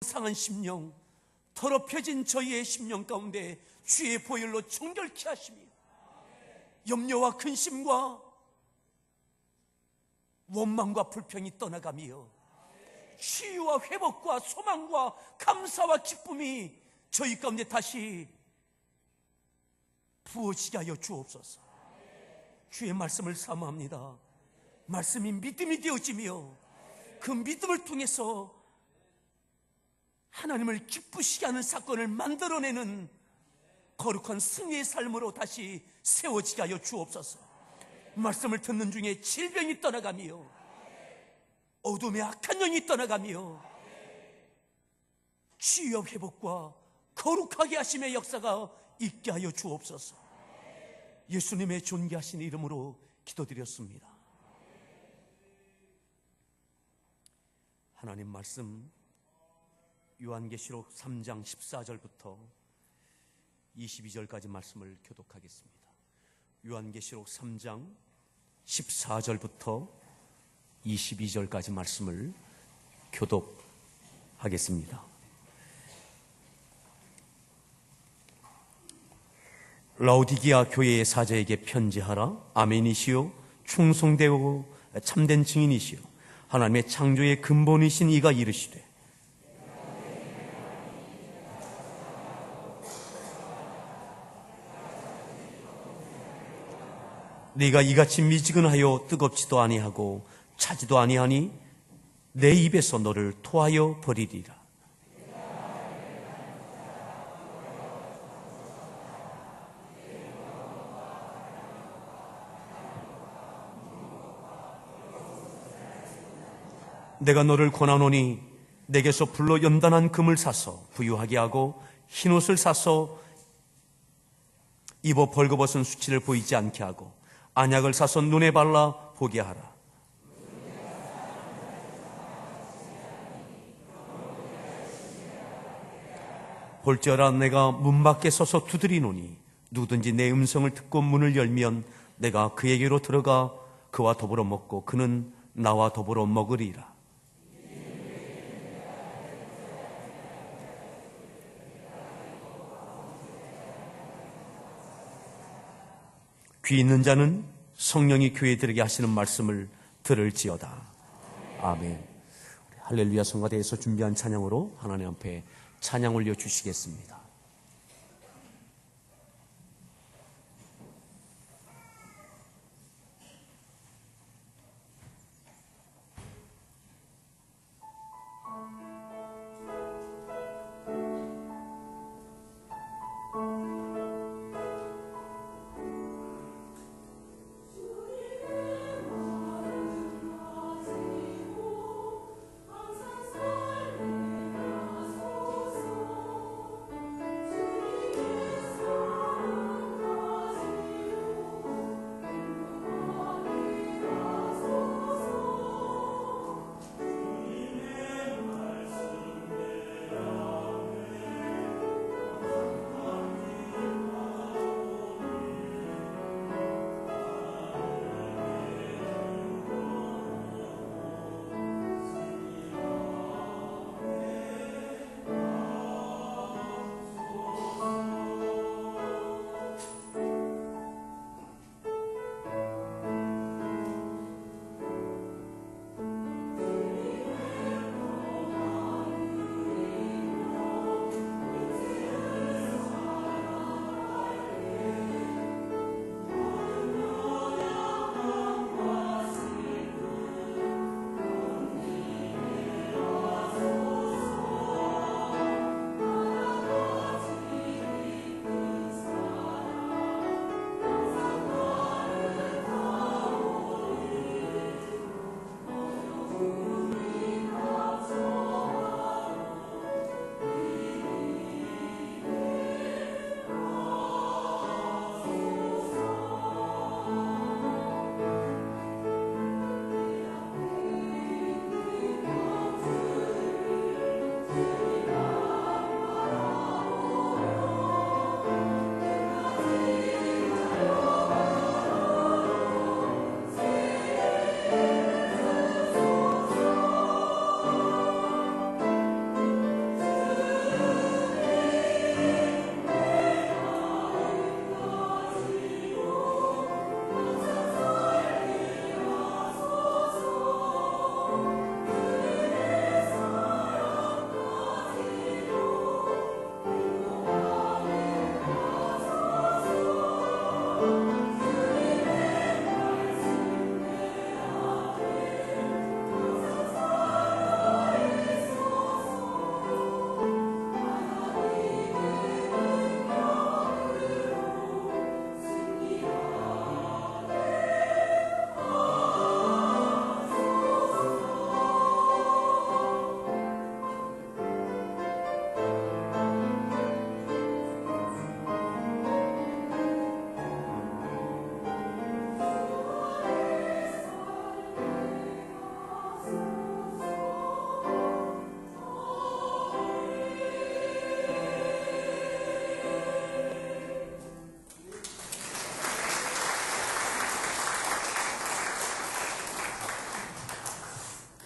상한 심령, 더럽혀진 저희의 심령 가운데 주의 보혈로 정결케 하시며 염려와 근심과 원망과 불평이 떠나가며 치유와 회복과 소망과 감사와 기쁨이 저희 가운데 다시 부어지게 하여 주옵소서. 주의 말씀을 사모합니다. 말씀이 믿음이 되어지며 그 믿음을 통해서 하나님을 기쁘시게 하는 사건을 만들어내는 거룩한 승리의 삶으로 다시 세워지게 하여 주옵소서. 말씀을 듣는 중에 질병이 떠나가며 어둠의 악한 영이 떠나가며 치유와 회복과 거룩하게 하심의 역사가 있게 하여 주옵소서. 예수님의 존귀하신 이름으로 기도드렸습니다. 하나님 말씀 요한계시록 3장 14절부터 22절까지 말씀을 교독하겠습니다. 요한계시록 3장 14절부터 22절까지 말씀을 교독하겠습니다. 라오디게아 교회의 사자에게 편지하라. 아멘이시요 충성되고 참된 증인이시요 하나님의 창조의 근본이신 이가 이르시되 네가 이같이 미지근하여 뜨겁지도 아니하고 차지도 아니하니 내 입에서 너를 토하여 버리리라. 내가 너를 권하노니 내게서 불로 연단한 금을 사서 부유하게 하고 흰옷을 사서 입어 벌거벗은 수치를 보이지 않게 하고 안약을 사서 눈에 발라 보게 하라. 볼지어라 내가 문 밖에 서서 두드리노니 누구든지 내 음성을 듣고 문을 열면 내가 그에게로 들어가 그와 더불어 먹고 그는 나와 더불어 먹으리라. 귀 있는 자는 성령이 교회들에게 하시는 말씀을 들을지어다. 아멘. 할렐루야 성가대에서 준비한 찬양으로 하나님 앞에 찬양 올려 주시겠습니다.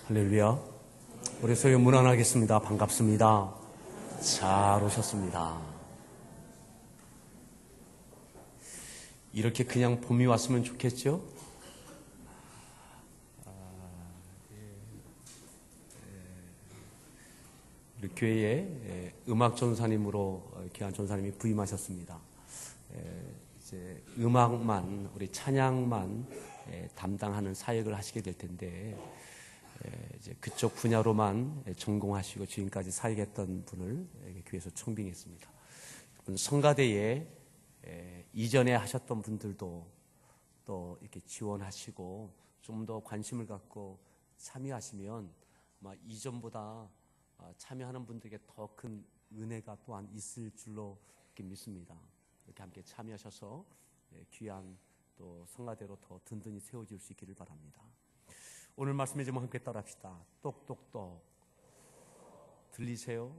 할렐루야. 우리 소유 문안하겠습니다. 반갑습니다. 잘 오셨습니다. 이렇게 그냥 봄이 왔으면 좋겠죠? 우리 교회에 음악 전사님으로 귀한 전사님이 부임하셨습니다. 이제 음악만, 우리 찬양만 담당하는 사역을 하시게 될 텐데, 이제 그쪽 분야로만 전공하시고 지금까지 사역했던 분을 교회에서 청빙했습니다. 성가대에 이전에 하셨던 분들도 또 이렇게 지원하시고 좀 더 관심을 갖고 참여하시면 아마 이전보다 참여하는 분들에게 더 큰 은혜가 또한 있을 줄로 이렇게 믿습니다. 이렇게 함께 참여하셔서 귀한 또 성가대로 더 든든히 세워질 수 있기를 바랍니다. 오늘 말씀의 제목 함께 따라합시다. 똑똑똑. 들리세요?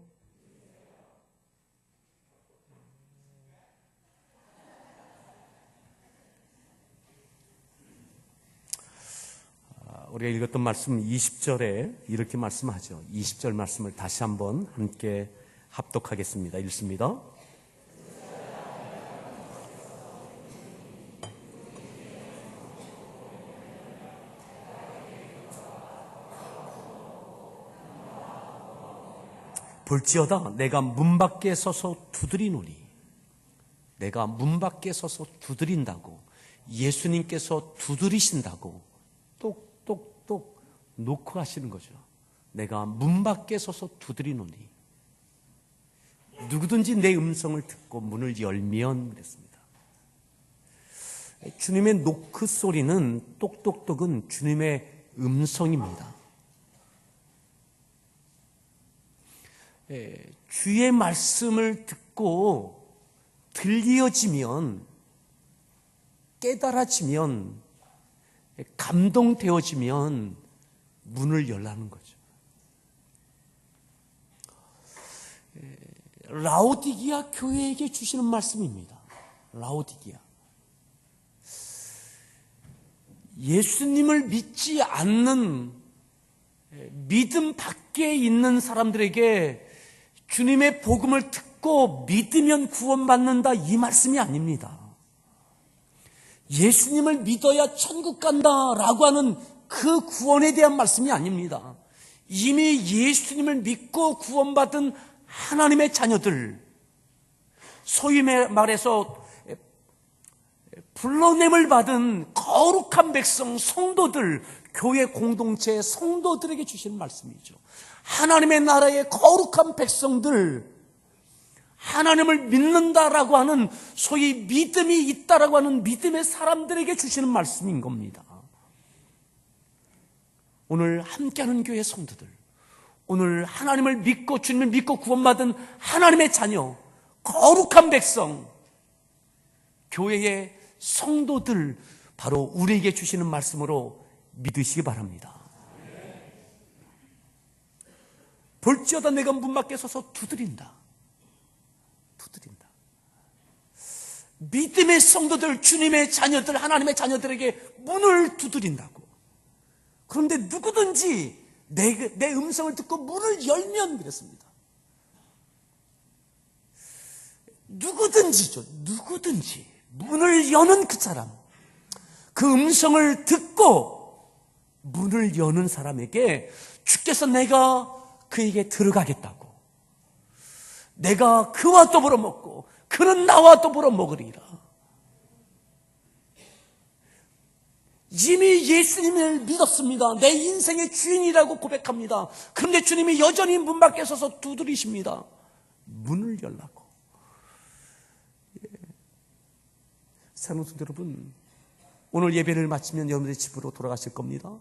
우리가 읽었던 말씀 20절에 이렇게 말씀하죠. 20절 말씀을 다시 한번 함께 합독하겠습니다. 읽습니다. 볼지어다 내가 문 밖에 서서 두드리노니. 내가 문 밖에 서서 두드린다고, 예수님께서 두드리신다고 똑똑똑 놓고 하시는 거죠. 내가 문 밖에 서서 두드리노니 누구든지 내 음성을 듣고 문을 열면 그랬습니다. 주님의 노크 소리는, 똑똑똑은 주님의 음성입니다. 주의 말씀을 듣고 들려지면, 깨달아지면, 감동되어지면 문을 열라는 거죠. 라오디기아 교회에게 주시는 말씀입니다. 라오디기아. 예수님을 믿지 않는, 믿음 밖에 있는 사람들에게 주님의 복음을 듣고 믿으면 구원받는다, 이 말씀이 아닙니다. 예수님을 믿어야 천국 간다라고 하는 그 구원에 대한 말씀이 아닙니다. 이미 예수님을 믿고 구원받은 하나님의 자녀들, 소위 말해서 불러냄을 받은 거룩한 백성, 성도들, 교회 공동체 성도들에게 주시는 말씀이죠. 하나님의 나라의 거룩한 백성들, 하나님을 믿는다라고 하는, 소위 믿음이 있다라고 하는 믿음의 사람들에게 주시는 말씀인 겁니다. 오늘 함께하는 교회 성도들, 오늘 하나님을 믿고 주님을 믿고 구원받은 하나님의 자녀, 거룩한 백성, 교회의 성도들, 바로 우리에게 주시는 말씀으로 믿으시기 바랍니다. 볼지어다 내가 문 밖에 서서 두드린다. 두드린다. 믿음의 성도들, 주님의 자녀들, 하나님의 자녀들에게 문을 두드린다고. 그런데 누구든지 내 음성을 듣고 문을 열면 그랬습니다. 누구든지죠. 누구든지 문을 여는 그 사람, 그 음성을 듣고 문을 여는 사람에게 주께서 내가 그에게 들어가겠다고, 내가 그와 더불어 먹고 그는 나와 더불어 먹으리라. 이미 예수님을 믿었습니다. 내 인생의 주인이라고 고백합니다. 그런데 주님이 여전히 문 밖에 서서 두드리십니다. 문을 열라고. 사랑하는 성도 여러분, 오늘 예배를 마치면 여러분들의 집으로 돌아가실 겁니다.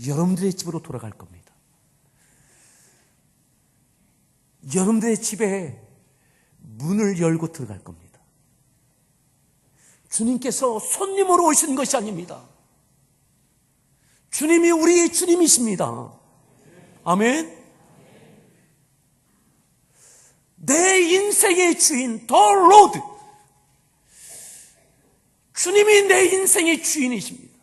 여러분들의 집으로 돌아갈 겁니다. 여러분들의 집에 문을 열고 들어갈 겁니다. 주님께서 손님으로 오신 것이 아닙니다. 주님이 우리의 주님이십니다. 아멘. 내 인생의 주인, The Lord. 주님이 내 인생의 주인이십니다.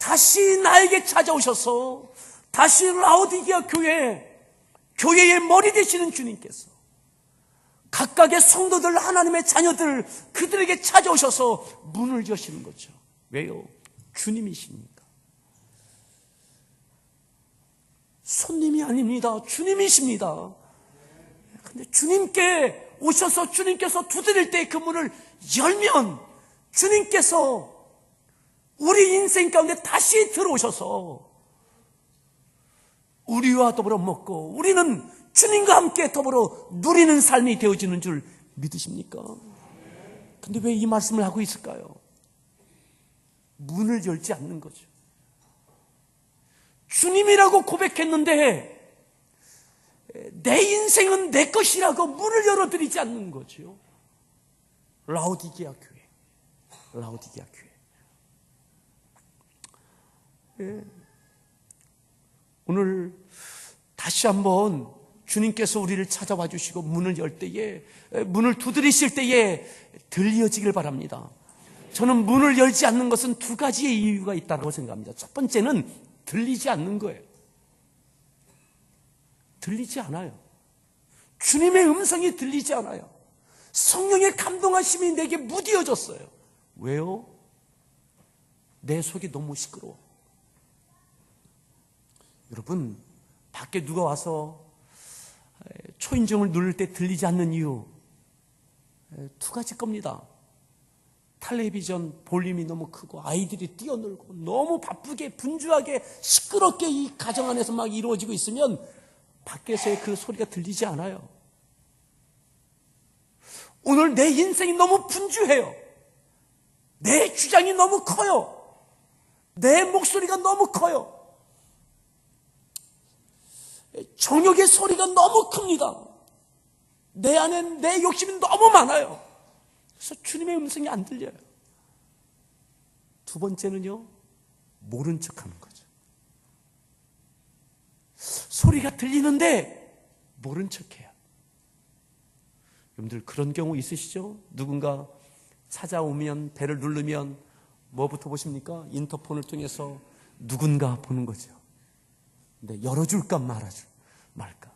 다시 나에게 찾아오셔서 다시 라오디게아 교회의 머리 되시는 주님께서 각각의 성도들, 하나님의 자녀들, 그들에게 찾아오셔서 문을 여시는 거죠. 왜요? 주님이십니까? 손님이 아닙니다. 주님이십니다. 근데 주님께 오셔서 주님께서 두드릴 때 그 문을 열면 주님께서 우리 인생 가운데 다시 들어오셔서 우리와 더불어 먹고 우리는 주님과 함께 더불어 누리는 삶이 되어지는 줄 믿으십니까? 근데 왜 이 말씀을 하고 있을까요? 문을 열지 않는 거죠. 주님이라고 고백했는데 내 인생은 내 것이라고 문을 열어드리지 않는 거죠. 라오디게아 교회. 오늘 다시 한번 주님께서 우리를 찾아와 주시고 문을 열 때에, 문을 두드리실 때에 들려지길 바랍니다. 저는 문을 열지 않는 것은 두 가지의 이유가 있다고 생각합니다. 첫 번째는 들리지 않는 거예요. 들리지 않아요. 주님의 음성이 들리지 않아요. 성령의 감동하심이 내게 무디어졌어요. 왜요? 내 속이 너무 시끄러워. 여러분, 밖에 누가 와서 초인종을 누를 때 들리지 않는 이유 두 가지 겁니다. 텔레비전 볼륨이 너무 크고 아이들이 뛰어놀고 너무 바쁘게 분주하게 시끄럽게 이 가정 안에서 막 이루어지고 있으면 밖에서의 그 소리가 들리지 않아요. 오늘 내 인생이 너무 분주해요. 내 주장이 너무 커요. 내 목소리가 너무 커요. 정욕의 소리가 너무 큽니다. 내 안에 내 욕심이 너무 많아요. 그래서 주님의 음성이 안 들려요. 두 번째는요, 모른 척하는 거죠. 소리가 들리는데 모른 척해요. 여러분들 그런 경우 있으시죠? 누군가 찾아오면 배를 누르면 뭐부터 보십니까? 인터폰을 통해서 누군가 보는 거죠. 근데 열어줄까 말까?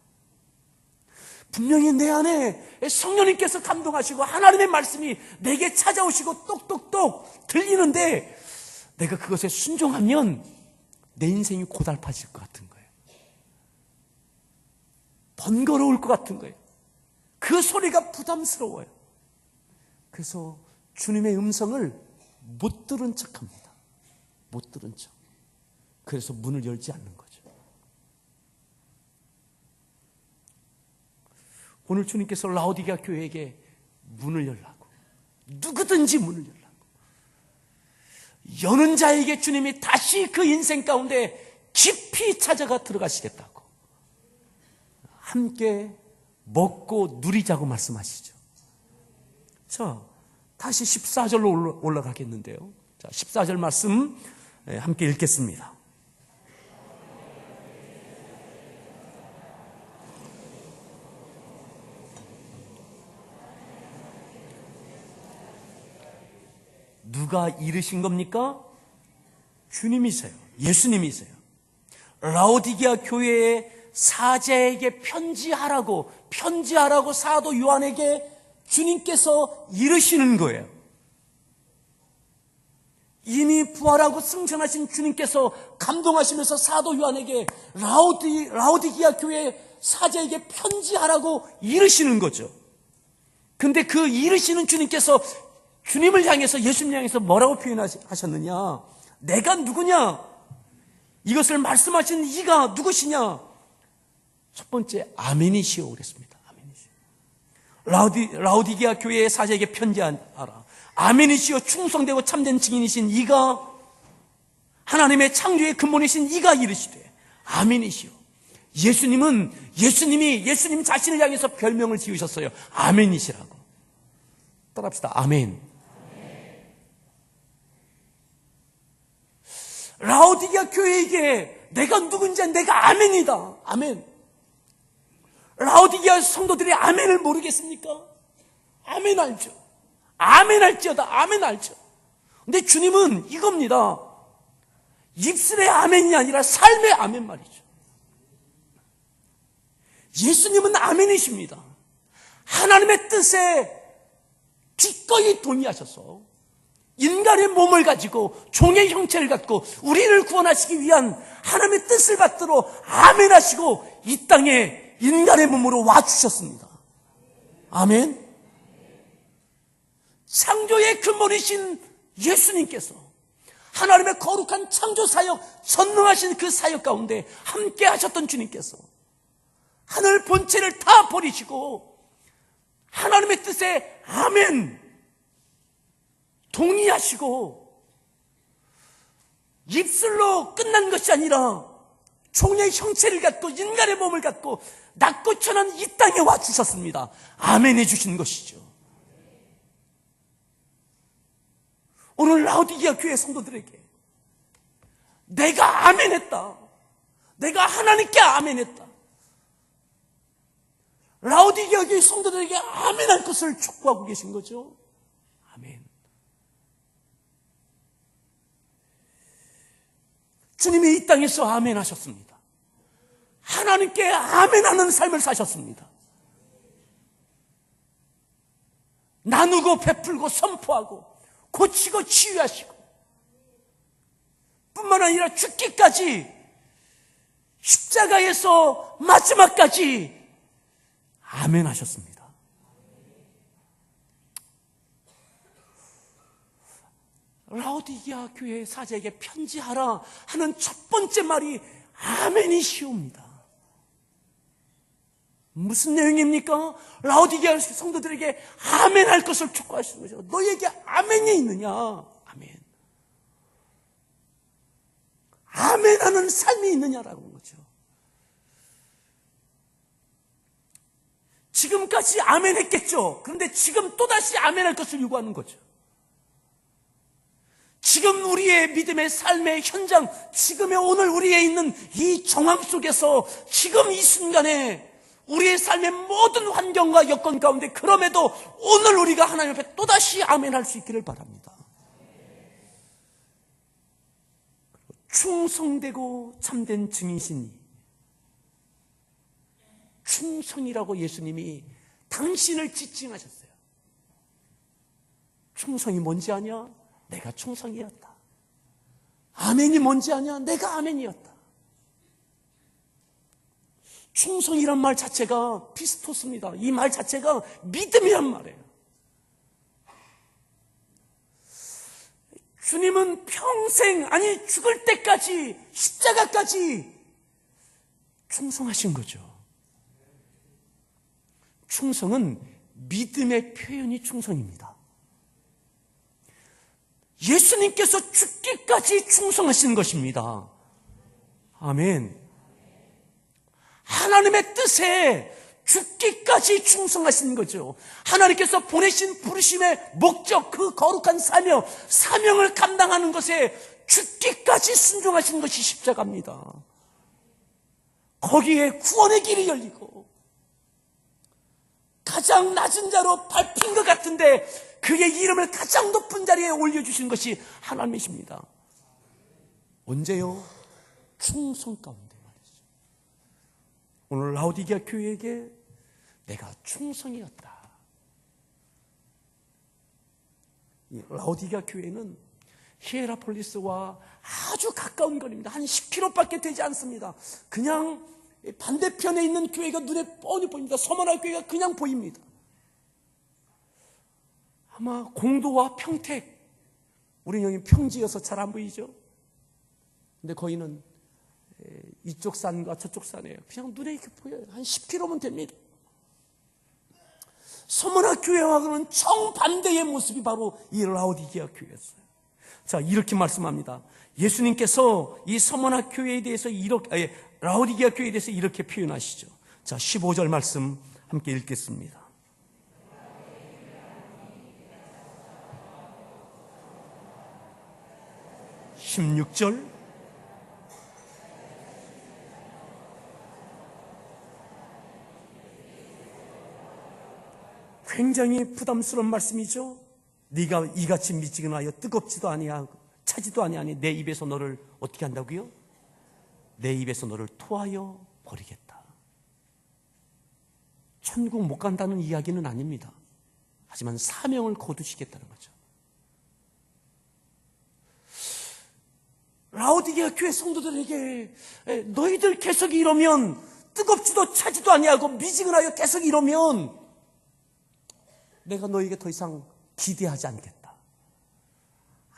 분명히 내 안에 성령님께서 감동하시고 하나님의 말씀이 내게 찾아오시고 똑똑똑 들리는데 내가 그것에 순종하면 내 인생이 고달파질 것 같은 거예요. 번거로울 것 같은 거예요. 그 소리가 부담스러워요. 그래서 주님의 음성을 못 들은 척합니다. 못 들은 척. 그래서 문을 열지 않는 거죠. 오늘 주님께서 라오디게아 교회에게 문을 열라고, 누구든지 문을 열라고, 여는 자에게 주님이 다시 그 인생 가운데 깊이 찾아가 들어가시겠다고, 함께 먹고 누리자고 말씀하시죠. 자, 다시 14절로 올라가겠는데요. 자, 14절 말씀 함께 읽겠습니다. 누가 이르신 겁니까? 주님이세요. 예수님이세요. 라오디게아 교회의 사제에게 편지하라고 사도 요한에게 주님께서 이르시는 거예요. 이미 부활하고 승천하신 주님께서 감동하시면서 사도 요한에게 라오디게아 교회 사제에게 편지하라고 이르시는 거죠. 근데 그 이르시는 주님께서 주님을 향해서, 예수님을 향해서 뭐라고 표현하셨느냐? 내가 누구냐? 이것을 말씀하신 이가 누구시냐? 첫 번째, 아멘이시오 그랬습니다. 아멘이시오. 라오디게아 교회의 사제에게 편지하라. 아멘이시오. 충성되고 참된 증인이신 이가, 하나님의 창조의 근본이신 이가 이르시되 아멘이시오. 예수님 자신을 향해서 별명을 지으셨어요. 아멘이시라고. 따라합시다. 아멘. 라오디게아 교회에게 내가 누군지 내가 아멘이다. 아멘. 라오디게아 성도들이 아멘을 모르겠습니까? 아멘 알죠. 아멘 알지어다. 아멘 알죠. 근데 주님은 이겁니다. 입술의 아멘이 아니라 삶의 아멘 말이죠. 예수님은 아멘이십니다. 하나님의 뜻에 기꺼이 동의하셔서 인간의 몸을 가지고 종의 형체를 갖고 우리를 구원하시기 위한 하나님의 뜻을 받들어 아멘하시고 이 땅에 인간의 몸으로 와주셨습니다. 아멘. 창조의 근본이신 예수님께서 하나님의 거룩한 창조사역, 전능하신 그 사역 가운데 함께 하셨던 주님께서 하늘 본체를 다 버리시고 하나님의 뜻에 아멘 동의하시고 입술로 끝난 것이 아니라 종의 형체를 갖고 인간의 몸을 갖고 낮고 천한 이 땅에 와주셨습니다. 아멘 해주신 것이죠. 오늘 라오디게아 교회 성도들에게 내가 아멘했다, 내가 하나님께 아멘했다, 라오디게아 교회 성도들에게 아멘할 것을 촉구하고 계신 거죠. 아멘. 주님이 이 땅에서 아멘 하셨습니다. 하나님께 아멘하는 삶을 사셨습니다. 나누고 베풀고 선포하고 고치고 치유하시고 뿐만 아니라 죽기까지 십자가에서 마지막까지 아멘 하셨습니다. 라오디게아 교회 사제에게 편지하라 하는 첫 번째 말이 아멘이시옵니다. 무슨 내용입니까? 라오디게아 성도들에게 아멘할 것을 촉구하시는 거죠. 너에게 아멘이 있느냐? 아멘. 아멘하는 삶이 있느냐라고 하는 거죠. 지금까지 아멘했겠죠. 그런데 지금 또다시 아멘할 것을 요구하는 거죠. 지금 우리의 믿음의 삶의 현장, 지금의 오늘 우리에 있는 이 정황 속에서 지금 이 순간에 우리의 삶의 모든 환경과 여건 가운데 그럼에도 오늘 우리가 하나님 앞에 또다시 아멘할 수 있기를 바랍니다. 충성되고 참된 증인이시니 충성이라고 예수님이 당신을 지칭하셨어요. 충성이 뭔지 아냐? 내가 충성이었다. 아멘이 뭔지 아냐? 내가 아멘이었다. 충성이란 말 자체가 피스토스입니다. 이 말 자체가 믿음이란 말이에요. 주님은 평생, 아니 죽을 때까지, 십자가까지 충성하신 거죠. 충성은 믿음의 표현이 충성입니다. 예수님께서 죽기까지 충성하신 것입니다. 아멘. 하나님의 뜻에 죽기까지 충성하신 거죠. 하나님께서 보내신 부르심의 목적, 그 거룩한 사명을 감당하는 것에 죽기까지 순종하신 것이 십자가입니다. 거기에 구원의 길이 열리고 가장 낮은 자로 밟힌 것 같은데 그의 이름을 가장 높은 자리에 올려주신 것이 하나님이십니다. 언제요? 충성 가운데 말이죠. 오늘 라오디게아 교회에게 내가 충성이었다. 이 라오디게아 교회는 히에라폴리스와 아주 가까운 거리입니다. 한 10km밖에 되지 않습니다. 그냥 반대편에 있는 교회가 눈에 뻔히 보입니다. 서머나 교회가 그냥 보입니다. 아마 공도와 평택, 우리 여기 평지여서 잘 안 보이죠? 근데 거기는 이쪽 산과 저쪽 산이에요. 그냥 눈에 이렇게 보여요. 한 10km면 됩니다. 서머나 교회와는 정반대의 모습이 바로 이 라오디게아 교회였어요. 자, 이렇게 말씀합니다. 예수님께서 이 서머나 교회에 대해서 라오디게아 교회에 대해서 이렇게 표현하시죠. 자, 15절 말씀 함께 읽겠습니다. (16절) 굉장히 부담스러운 말씀이죠. 네가 이같이 미지근하여 뜨겁지도 아니하고 차지도 아니하니 내 입에서 너를 어떻게 한다고요? 내 입에서 너를 토하여 버리겠다. 천국 못 간다는 이야기는 아닙니다. 하지만 사명을 거두시겠다는 거죠. 라오디게아 교회 성도들에게 너희들 계속 이러면 뜨겁지도 차지도 아니하고 미지근하여 계속 이러면 내가 너에게 더 이상 기대하지 않겠다.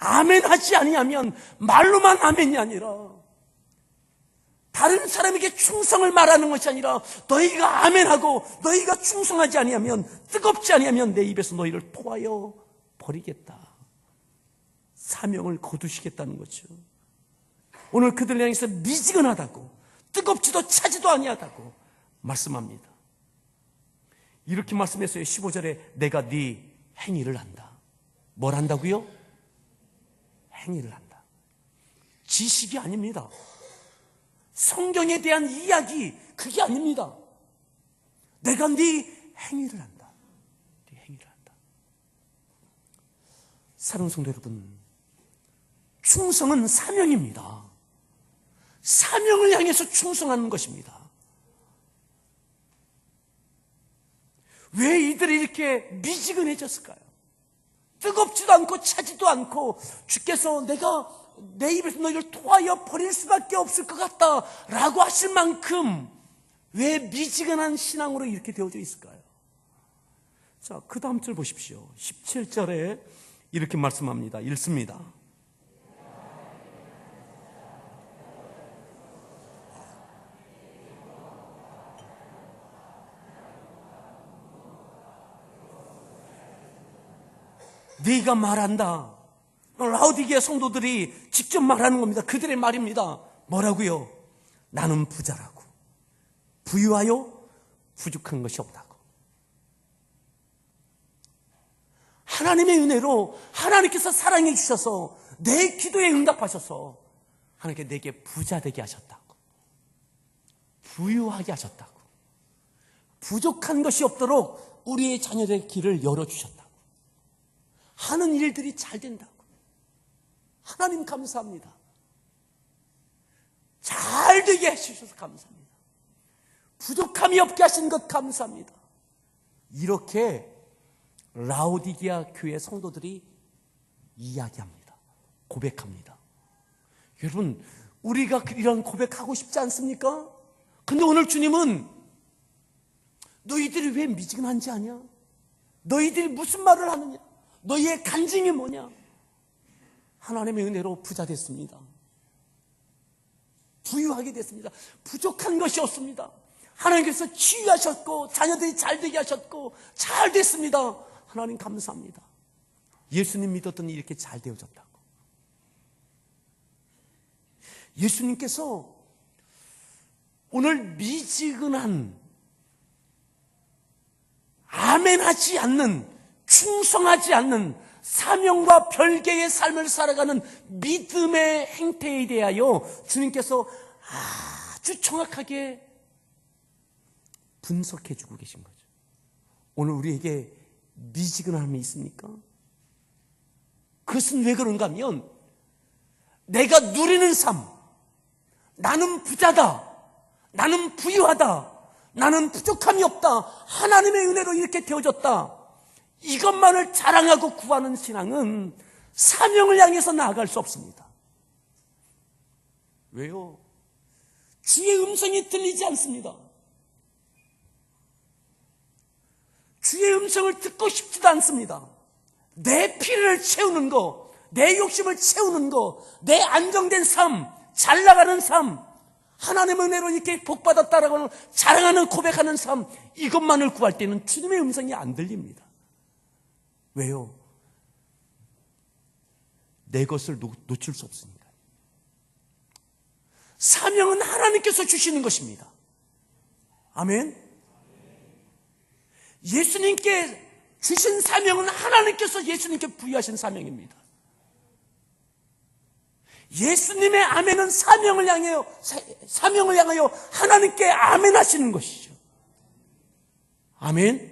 아멘 하지 아니하면 말로만 아멘이 아니라 다른 사람에게 충성을 말하는 것이 아니라 너희가 아멘하고 너희가 충성하지 아니하면 뜨겁지 아니하면 내 입에서 너희를 토하여 버리겠다. 사명을 거두시겠다는 거죠. 오늘 그들 향해서 미지근하다고 뜨겁지도 차지도 아니하다고 말씀합니다. 이렇게 말씀했어요. 15절에 내가 네 행위를 안다. 뭘 안다고요? 행위를 안다. 지식이 아닙니다. 성경에 대한 이야기 그게 아닙니다. 내가 네 행위를 안다. 네 행위를 안다. 사랑하는 성도 여러분, 충성은 사명입니다. 사명을 향해서 충성하는 것입니다. 왜 이들이 이렇게 미지근해졌을까요? 뜨겁지도 않고 차지도 않고 주께서 내가 내 입에서 너희를 토하여 버릴 수밖에 없을 것 같다 라고 하실 만큼 왜 미지근한 신앙으로 이렇게 되어져 있을까요? 자, 그 다음 절 보십시오. 17절에 이렇게 말씀합니다. 읽습니다. 네가 말한다. 라오디게아 성도들이 직접 말하는 겁니다. 그들의 말입니다. 뭐라고요? 나는 부자라고. 부유하여 부족한 것이 없다고. 하나님의 은혜로 하나님께서 사랑해 주셔서 내 기도에 응답하셔서 하나님께 내게 부자 되게 하셨다고. 부유하게 하셨다고. 부족한 것이 없도록 우리의 자녀들의 길을 열어주셨다고. 하는 일들이 잘 된다고. 하나님 감사합니다. 잘 되게 해주셔서 감사합니다. 부족함이 없게 하신 것 감사합니다. 이렇게 라오디게아 교회 성도들이 이야기합니다. 고백합니다. 여러분, 우리가 이런 고백하고 싶지 않습니까? 근데 오늘 주님은 너희들이 왜 미지근한지 아냐? 너희들이 무슨 말을 하느냐? 너희의 간증이 뭐냐? 하나님의 은혜로 부자 됐습니다. 부유하게 됐습니다. 부족한 것이 없습니다. 하나님께서 치유하셨고 자녀들이 잘 되게 하셨고 잘 됐습니다. 하나님 감사합니다. 예수님 믿었더니 이렇게 잘 되어졌다고. 예수님께서 오늘 미지근한 아멘하지 않는, 충성하지 않는 사명과 별개의 삶을 살아가는 믿음의 행태에 대하여 주님께서 아주 정확하게 분석해 주고 계신 거죠. 오늘 우리에게 미지근함이 있습니까? 그것은 왜 그런가 하면 내가 누리는 삶, 나는 부자다, 나는 부유하다, 나는 부족함이 없다, 하나님의 은혜로 이렇게 되어졌다, 이것만을 자랑하고 구하는 신앙은 사명을 향해서 나아갈 수 없습니다. 왜요? 주의 음성이 들리지 않습니다. 주의 음성을 듣고 싶지도 않습니다. 내 피를 채우는 거, 내 욕심을 채우는 거, 내 안정된 삶, 잘 나가는 삶, 하나님의 은혜로 이렇게 복받았다라고 자랑하는 고백하는 삶, 이것만을 구할 때는 주님의 음성이 안 들립니다. 왜요? 내 것을 놓칠 수 없으니까. 사명은 하나님께서 주시는 것입니다. 아멘. 예수님께 주신 사명은 하나님께서 예수님께 부여하신 사명입니다. 예수님의 아멘은 사명을 향하여 하나님께 아멘 하시는 것이죠. 아멘.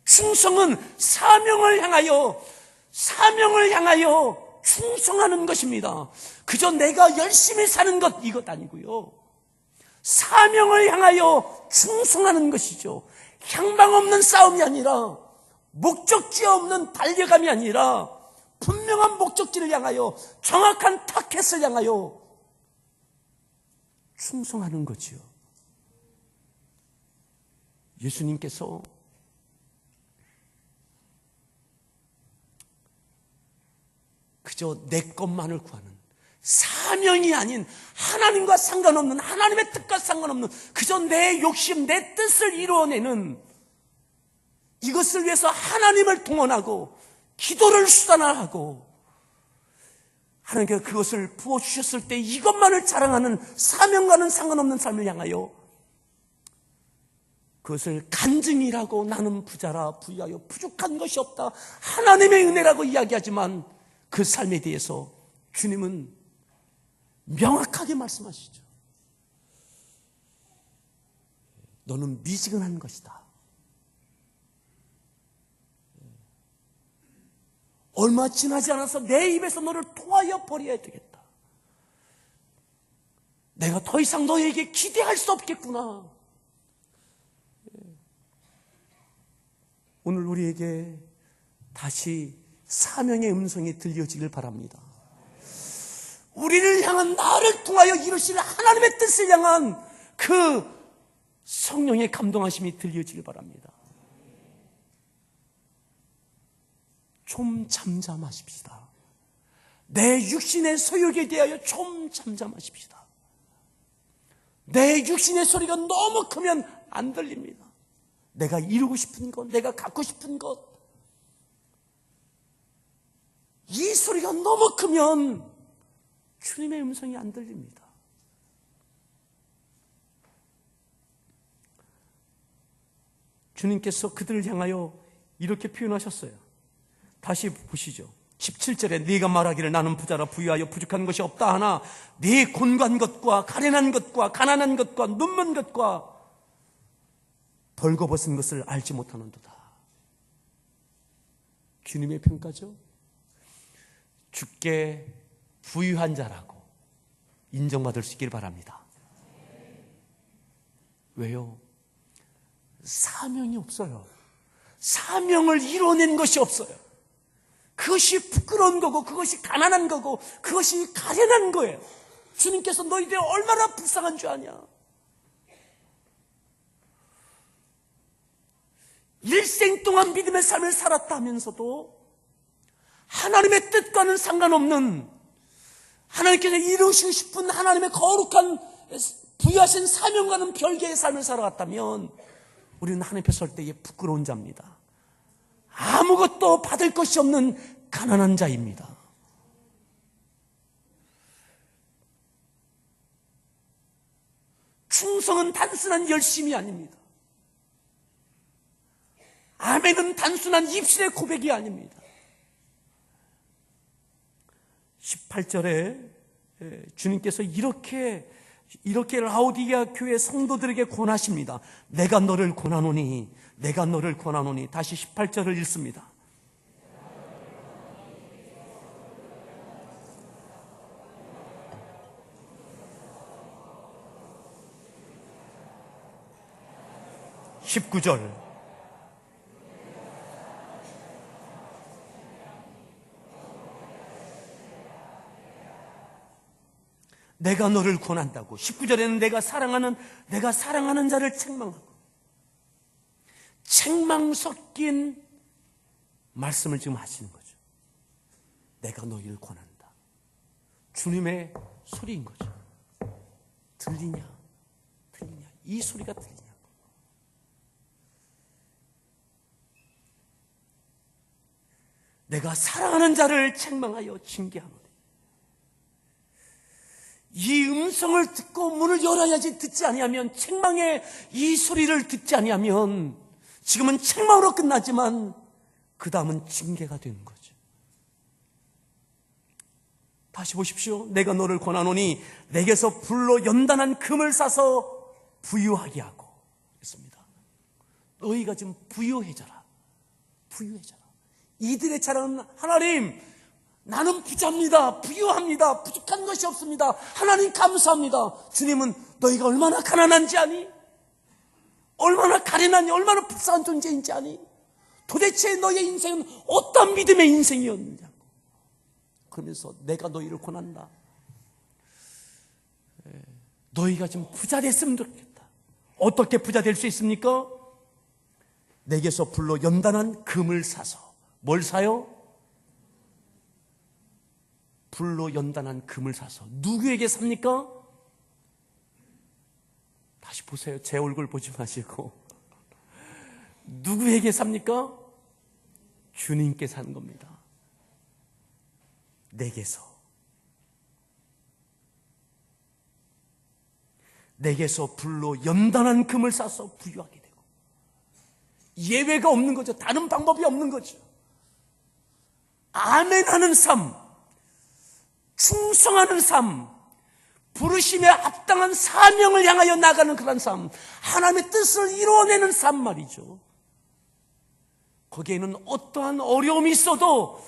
충성은 사명을 향하여 충성하는 것입니다. 그저 내가 열심히 사는 것, 이것 아니고요. 사명을 향하여 충성하는 것이죠. 향방 없는 싸움이 아니라, 목적지 없는 달려감이 아니라 분명한 목적지를 향하여, 정확한 타켓을 향하여 충성하는 거지요. 예수님께서 그저 내 것만을 구하는, 사명이 아닌, 하나님과 상관없는, 하나님의 뜻과 상관없는, 그저 내 욕심, 내 뜻을 이루어내는, 이것을 위해서 하나님을 동원하고 기도를 수단화하고 하나님께서 그것을 부어주셨을 때 이것만을 자랑하는, 사명과는 상관없는 삶을 향하여 그것을 간증이라고, 나는 부자라 부유하여 부족한 것이 없다, 하나님의 은혜라고 이야기하지만 그 삶에 대해서 주님은 명확하게 말씀하시죠. 너는 미지근한 것이다. 얼마 지나지 않아서 내 입에서 너를 토하여 버려야 되겠다. 내가 더 이상 너에게 기대할 수 없겠구나. 오늘 우리에게 다시 사명의 음성이 들려지길 바랍니다. 우리를 향한, 나를 통하여 이루실 하나님의 뜻을 향한 그 성령의 감동하심이 들려지길 바랍니다. 좀 잠잠하십시다. 내 육신의 소욕에 대하여 좀 잠잠하십시다. 내 육신의 소리가 너무 크면 안 들립니다. 내가 이루고 싶은 것, 내가 갖고 싶은 것, 이 소리가 너무 크면 주님의 음성이 안 들립니다. 주님께서 그들을 향하여 이렇게 표현하셨어요. 다시 보시죠. 17절에 네가 말하기를 나는 부자라 부유하여 부족한 것이 없다 하나 네 곤고한 것과 가련한 것과 가난한 것과 눈먼 것과 벌거벗은 것을 알지 못하는도다. 주님의 평가죠. 주께 부유한 자라고 인정받을 수 있기를 바랍니다. 왜요? 사명이 없어요. 사명을 이뤄낸 것이 없어요. 그것이 부끄러운 거고, 그것이 가난한 거고, 그것이 가련한 거예요. 주님께서 너희들 얼마나 불쌍한 줄 아냐. 일생 동안 믿음의 삶을 살았다면서도 하나님의 뜻과는 상관없는, 하나님께서 이루시고 싶은 하나님의 거룩한 부여하신 사명과는 별개의 삶을 살아갔다면 우리는 하나님 앞에 설 때에 부끄러운 자입니다. 아무것도 받을 것이 없는 가난한 자입니다. 충성은 단순한 열심이 아닙니다. 아멘은 단순한 입술의 고백이 아닙니다. 18절에 주님께서 이렇게 라오디게아 교회 성도들에게 권하십니다. 내가 너를 권하노니, 내가 너를 권하노니. 다시 18절을 읽습니다. (19절) 내가 너를 권한다고. 19절에는 내가 사랑하는 자를 책망하고, 책망 섞인 말씀을 지금 하시는 거죠. 내가 너희를 권한다. 주님의 소리인 거죠. 들리냐? 이 소리가 들리냐? 내가 사랑하는 자를 책망하여 징계하노니. 이 음성을 듣고 문을 열어야지. 듣지 아니하면, 책망의 이 소리를 듣지 아니하면 지금은 책망으로 끝나지만 그 다음은 징계가 되는 거죠. 다시 보십시오. 내가 너를 권하노니 내게서 불로 연단한 금을 싸서 부유하게 하고 했습니다. 너희가 지금 부유해져라. 이들의 자랑은 하나님, 나는 부자입니다. 부유합니다. 부족한 것이 없습니다. 하나님 감사합니다. 주님은 너희가 얼마나 가난한지 아니? 얼마나 가련하니? 얼마나 불쌍한 존재인지 아니? 도대체 너의 인생은 어떤 믿음의 인생이었느냐고. 그러면서 내가 너희를 권한다. 너희가 좀 부자 됐으면 좋겠다. 어떻게 부자 될 수 있습니까? 내게서 불로 연단한 금을 사서. 뭘 사요? 불로 연단한 금을 사서. 누구에게 삽니까? 다시 보세요. 제 얼굴 보지 마시고. 누구에게 삽니까? 주님께 사는 겁니다. 내게서 불로 연단한 금을 사서 부유하게 되고. 예외가 없는 거죠. 다른 방법이 없는 거죠. 아멘하는 삶, 충성하는 삶, 부르심에 합당한 사명을 향하여 나가는 그런 삶, 하나님의 뜻을 이루어내는 삶 말이죠. 거기에는 어떠한 어려움이 있어도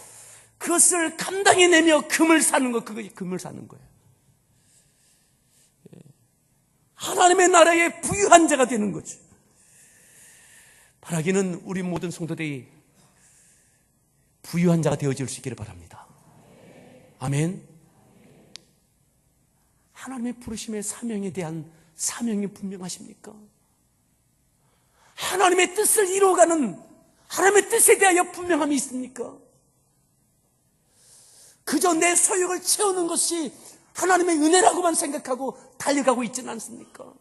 그것을 감당해내며 금을 사는 거, 그게 금을 사는 거예요. 하나님의 나라의 부유한 자가 되는 거죠. 바라기는 우리 모든 성도들이 부유한 자가 되어질 수 있기를 바랍니다. 아멘. 하나님의 부르심의 사명에 대한 사명이 분명하십니까? 하나님의 뜻을 이루어가는 하나님의 뜻에 대하여 분명함이 있습니까? 그저 내 소욕을 채우는 것이 하나님의 은혜라고만 생각하고 달려가고 있지는 않습니까?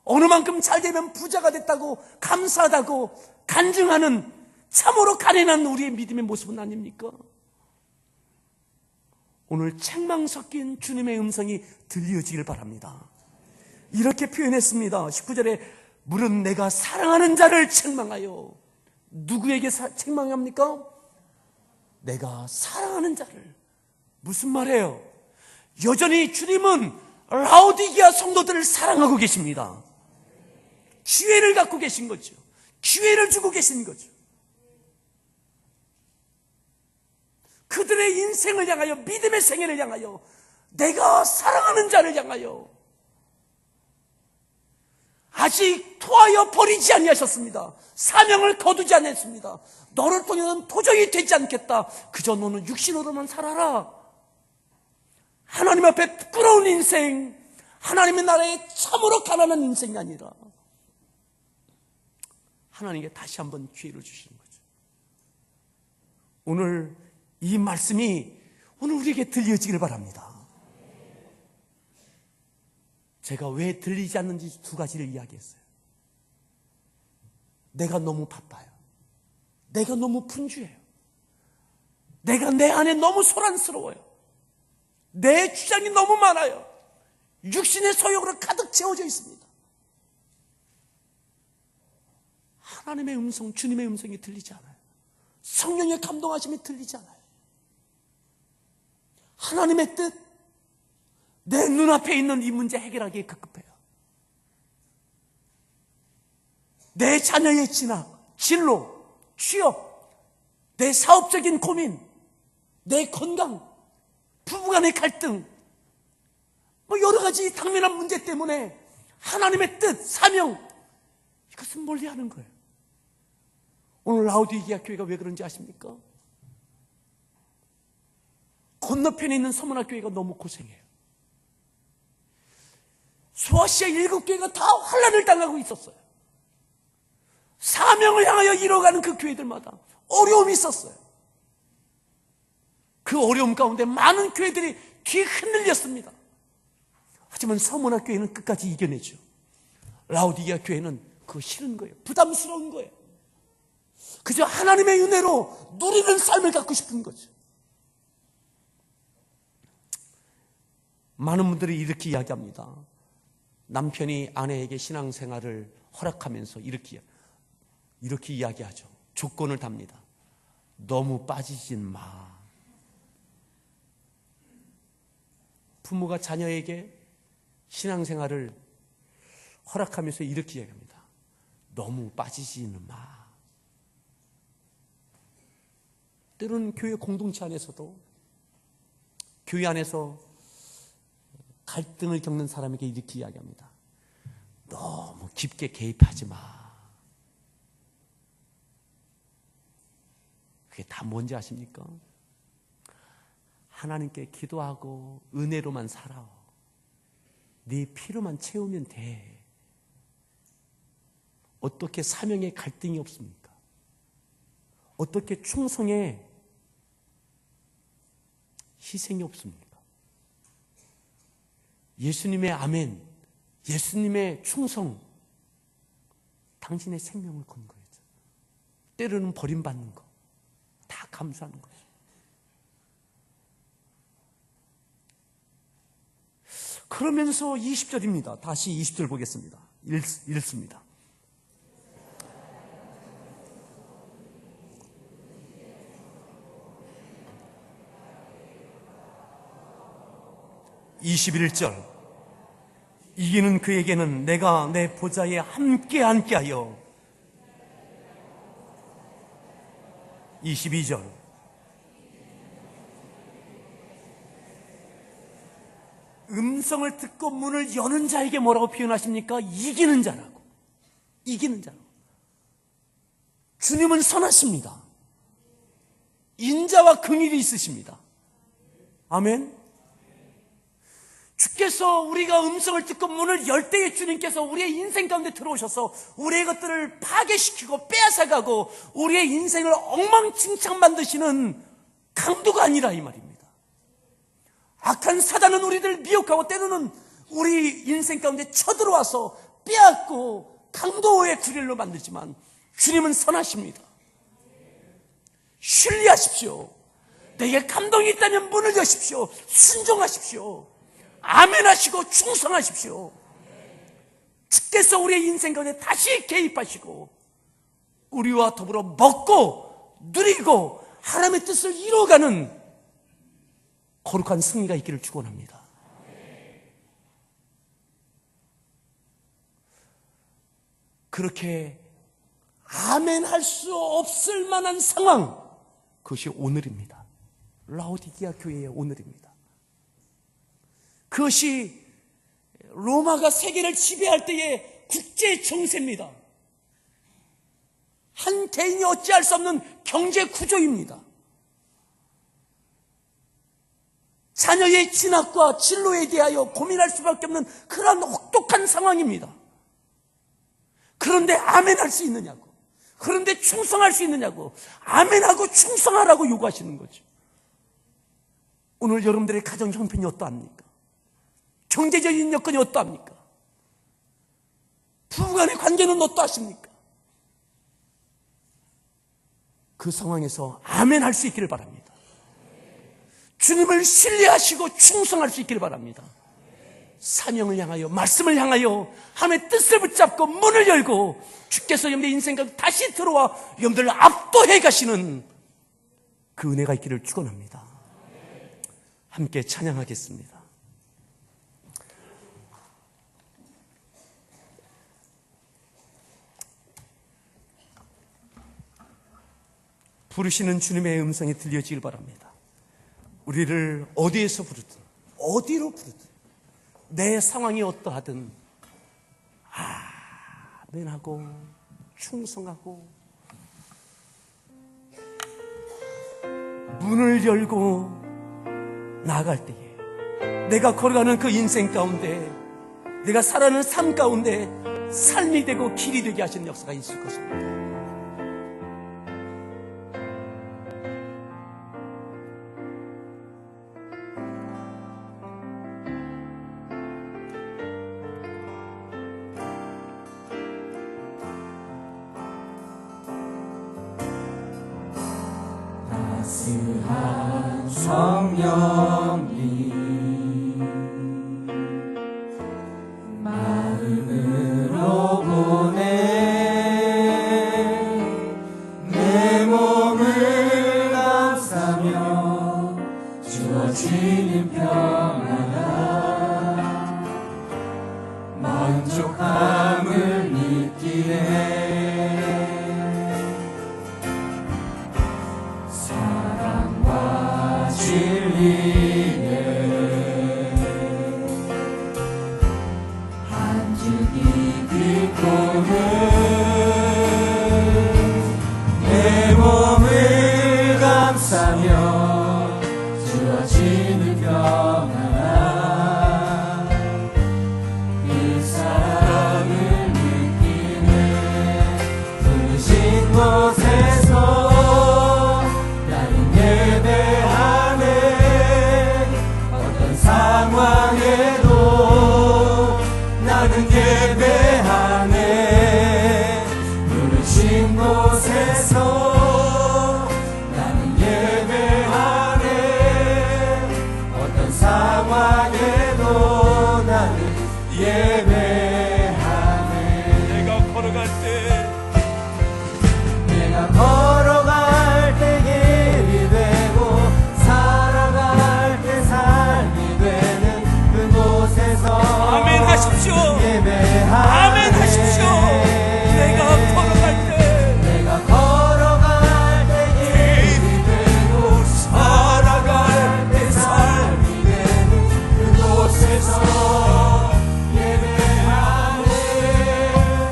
어느 만큼 잘 되면 부자가 됐다고 감사하다고 간증하는 참으로 가련한 우리의 믿음의 모습은 아닙니까? 오늘 책망 섞인 주님의 음성이 들려지길 바랍니다. 이렇게 표현했습니다. 19절에 물은 내가 사랑하는 자를 책망하여. 누구에게 책망합니까? 내가 사랑하는 자를. 무슨 말이에요? 여전히 주님은 라오디게아 성도들을 사랑하고 계십니다. 기회를 갖고 계신 거죠. 기회를 주고 계신 거죠. 그들의 인생을 향하여, 믿음의 생애를 향하여, 내가 사랑하는 자를 향하여 아직 토하여 버리지 아니하셨습니다. 사명을 거두지 않았습니다. 너를 통해서는 도저히 되지 않겠다. 그저 너는 육신으로만 살아라. 하나님 앞에 부끄러운 인생, 하나님의 나라에 참으로 가난한 인생이 아니라 하나님께 다시 한번 기회를 주시는 거죠. 오늘 이 말씀이 오늘 우리에게 들려지길 바랍니다. 제가 왜 들리지 않는지 두 가지를 이야기했어요. 내가 너무 바빠요. 내가 너무 분주해요. 내가 내 안에 너무 소란스러워요. 내 주장이 너무 많아요. 육신의 소욕으로 가득 채워져 있습니다. 하나님의 음성, 주님의 음성이 들리지 않아요. 성령의 감동하심이 들리지 않아요. 하나님의 뜻, 내 눈앞에 있는 이 문제 해결하기에 급급해요. 내 자녀의 진로, 취업, 내 사업적인 고민, 내 건강, 부부간의 갈등, 여러 가지 당면한 문제 때문에 하나님의 뜻, 사명, 이것은 멀리하는 거예요. 오늘 라오디게아 교회가 왜 그런지 아십니까? 건너편에 있는 서문학교회가 너무 고생해요. 소아시아 7교회가 다 환난을 당하고 있었어요. 사명을 향하여 이뤄가는 그 교회들마다 어려움이 있었어요. 그 어려움 가운데 많은 교회들이 뒤에 흔들렸습니다. 하지만 서문학교회는 끝까지 이겨내죠. 라오디게아 교회는 그거 싫은 거예요. 부담스러운 거예요. 그저 하나님의 은혜로 누리는 삶을 갖고 싶은 거죠. 많은 분들이 이렇게 이야기합니다. 남편이 아내에게 신앙생활을 허락하면서 이렇게 이야기하죠. 조건을 답니다. 너무 빠지진 마. 부모가 자녀에게 신앙생활을 허락하면서 이렇게 이야기합니다. 너무 빠지지는 마. 때로는 교회 공동체 안에서도, 교회 안에서 갈등을 겪는 사람에게 이렇게 이야기합니다. 너무 깊게 개입하지 마. 그게 다 뭔지 아십니까? 하나님께 기도하고 은혜로만 살아. 네 피로만 채우면 돼. 어떻게 사명에 갈등이 없습니까? 어떻게 충성에 희생이 없습니까? 예수님의 아멘, 예수님의 충성, 당신의 생명을 건 거예요. 때로는 버림받는 거, 다 감수하는 거예요. 그러면서 20절입니다. 다시 20절 보겠습니다. 읽습니다. (21절) 이기는 그에게는 내가 내 보좌에 함께 앉게 하여. 22절 음성을 듣고 문을 여는 자에게 뭐라고 표현하십니까? 이기는 자라고. 이기는 자라고. 주님은 선하십니다. 인자와 긍휼이 있으십니다. 아멘. 주께서 우리가 음성을 듣고 문을 열 때에 주님께서 우리의 인생 가운데 들어오셔서 우리의 것들을 파괴시키고 빼앗아가고 우리의 인생을 엉망진창 만드시는 강도가 아니라 이 말입니다. 악한 사단은 우리를 미혹하고 때로는 우리 인생 가운데 쳐들어와서 빼앗고 강도의 구렬로 만들지만 주님은 선하십니다. 신뢰하십시오. 내게 감동이 있다면 문을 여십시오. 순종하십시오. 아멘 하시고 충성하십시오. 주께서 우리의 인생 가운데 다시 개입하시고 우리와 더불어 먹고 누리고 하나님의 뜻을 이루어가는 거룩한 승리가 있기를 축원합니다. 그렇게 아멘 할 수 없을 만한 상황, 그것이 오늘입니다. 라오디게아 교회의 오늘입니다. 그것이 로마가 세계를 지배할 때의 국제 정세입니다. 한 개인이 어찌할 수 없는 경제 구조입니다. 자녀의 진학과 진로에 대하여 고민할 수밖에 없는 그런 혹독한 상황입니다. 그런데 아멘할 수 있느냐고, 그런데 충성할 수 있느냐고, 아멘하고 충성하라고 요구하시는 거죠. 오늘 여러분들의 가정 형편이 어떠합니까? 경제적인 여건이 어떠합니까? 부부간의 관계는 어떠하십니까? 그 상황에서 아멘 할 수 있기를 바랍니다. 주님을 신뢰하시고 충성할 수 있기를 바랍니다. 사명을 향하여, 말씀을 향하여 하나님의 뜻을 붙잡고 문을 열고 주께서 여러분의 인생 가운데 다시 들어와 여러분들을 압도해 가시는 그 은혜가 있기를 축원합니다. 함께 찬양하겠습니다. 부르시는 주님의 음성이 들려지길 바랍니다. 우리를 어디에서 부르든 어디로 부르든 내 상황이 어떠하든 아멘하고 충성하고 문을 열고 나아갈 때에 내가 걸어가는 그 인생 가운데, 내가 살아가는 삶 가운데 삶이 되고 길이 되게 하시는 역사가 있을 것입니다. 따스한 성령님 마음으로 보내 내 몸을 감싸며 주어지는 평안과 만족함을 느끼네. 몸을 감싸며 주어지는 평안함 그 사랑을 느끼는 부르신 곳에서 나는 예배하네 어떤 상황에도 나는 예배하네 부르신 곳에서 나는 예배하네 어떤 상황에도 나는 예배하네 내가 걸어갈 때 내가 걸어갈 때 길이 되고 살아갈 때 삶이 되는 그곳에서 아멘 하십시오. 예배하네 아멘 하십시오. 내가 걸어갈 때 내가 걸어갈 때 길이 되고 살아갈 때 삶이 되는 그곳에서 예배하네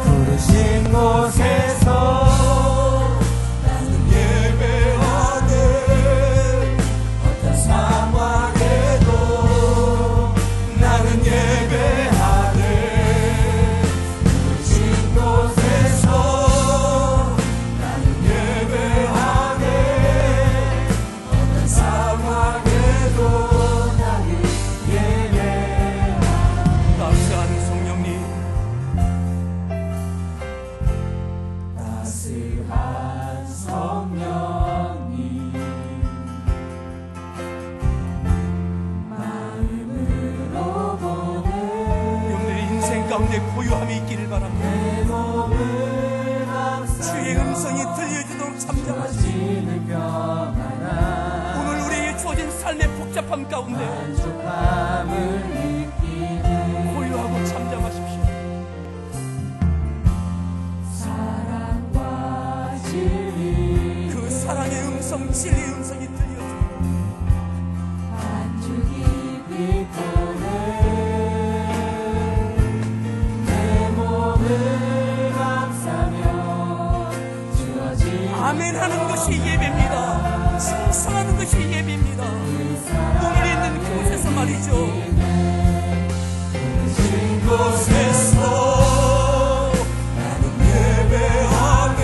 부르신 곳에서 나는 예배하네 어떤 상황에도 나는 예배하네 부르신 곳에서 나는 예배하네 어떤 상황에도 나는 예배하네 따스한 성령님 따스한 성령님 마음으로 보내 내 인생 가운데 고요함이 있기를 바랍니다. 내 몸을 주의 음성이 들려주도록 잠잠하시고 감싸지는 평안함 오늘 우리에게 주어진 삶의 복잡함 가운데 만족함을 느끼는 고요하고 잠잠하십시오. 사랑과 진리 그 사랑의 음성, 진리의 음성이 들려주고 안주 깊이 보내 내 몸을 감싸며 주어진 아멘 하는 것이 예배입니다. 승성하는 것이 예배입니다. 오늘 있는 그곳에서 말이죠. 곳에서 나는 예배하네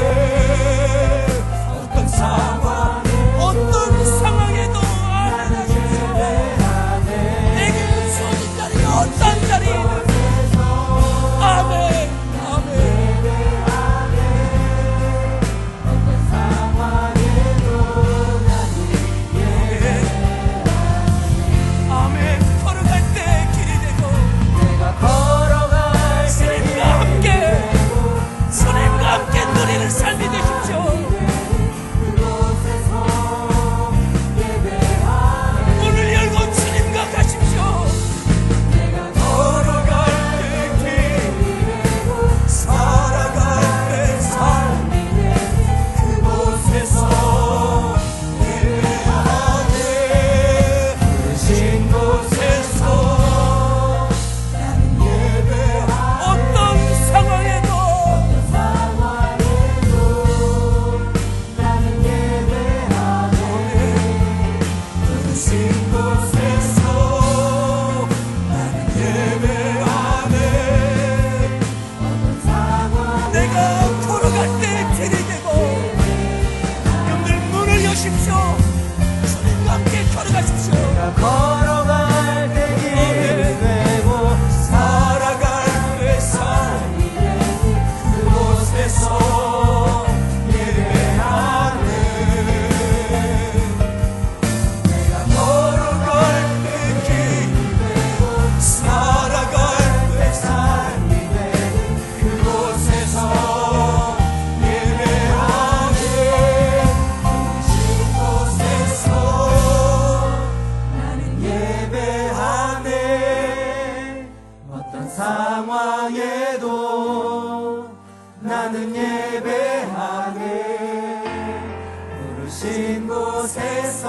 어떤 상황에 어떤 상황에도 아멘 하십시오. 예배하네 내게 주어진 자리가 어떤 자리이든 아멘 아멘 어떤 상황에도 나는 아멘 걸어갈 때 길이 되고 내가 걸어갈 주님과 함께 주님과 함께 누리는 삶이 되십시오. 그곳에서 예배하네 문을 열고 주님과 가십시오. 내가 걸어갈 때 길이 되고 살아갈 때 삶이 되는 그곳에서 예배하네 부르신 곳에서 나는 예배하네 어떤 상황에도 상황에도 나는 예배하네 부르신 곳에서 나는 예배하네 어떤 상황 내가 걸어갈 때 길이 되고 여러분들 문을 여십시오. 주님과 함께 걸어가십시오. 걸어갈 때 길이 되고 살아갈 때 삶이 되는 그곳에서 예배하네 내가 걸어갈 때 길이 되고 살아갈 때 삶이 되는 그곳에서 예배하네 부르신 곳에서 나는 예배하네 어떤 상황에도 나는 예배하네 부르신 곳에서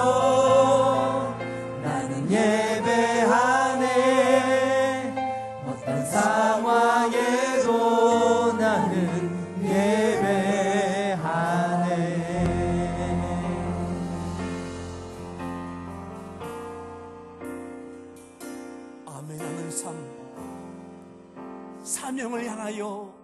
나는 예배하네 어떤 상황에도 나는 나는 예배하네. 아멘하는 삶, 사명을 향하여